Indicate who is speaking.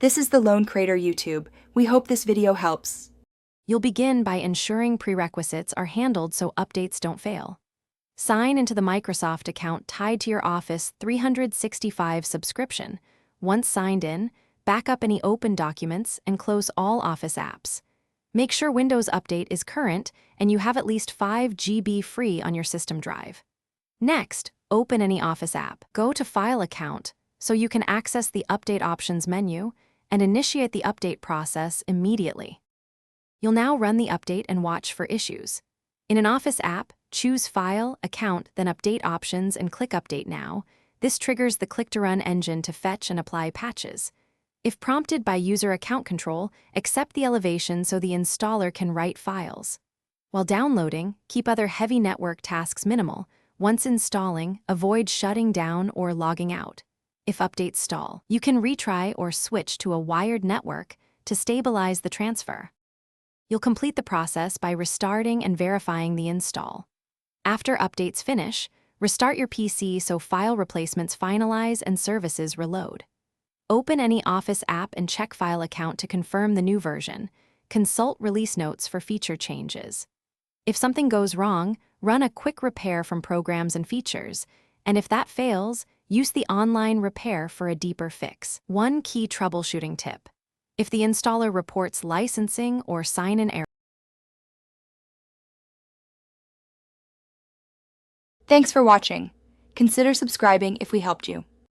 Speaker 1: This is the Lone Crater YouTube. We hope this video helps.
Speaker 2: You'll begin by ensuring prerequisites are handled so updates don't fail. Sign into the Microsoft account tied to your Office 365 subscription. Once signed in, back up any open documents and close all Office apps. Make sure Windows Update is current and you have at least 5 GB free on your system drive. Next, open any Office app. Go to File Account so you can access the Update Options menu and initiate the update process immediately. You'll now run the update and watch for issues. In an Office app, choose File, Account, then Update Options and click Update Now. This triggers the Click-to-Run engine to fetch and apply patches. If prompted by user account control, accept the elevation so the installer can write files. While downloading, keep other heavy network tasks minimal. Once installing, avoid shutting down or logging out. If updates stall, you can retry or switch to a wired network to stabilize the transfer. You'll complete the process by restarting and verifying the install. After updates finish, restart your PC so file replacements finalize and services reload. Open any Office app and check File Account to confirm the new version. Consult release notes for feature changes. If something goes wrong, run a quick repair from Programs and Features, and if that fails, use the online repair for a deeper fix. One key troubleshooting tip: if the installer reports licensing or sign-in error.
Speaker 1: Thanks for watching. Consider subscribing if we helped you.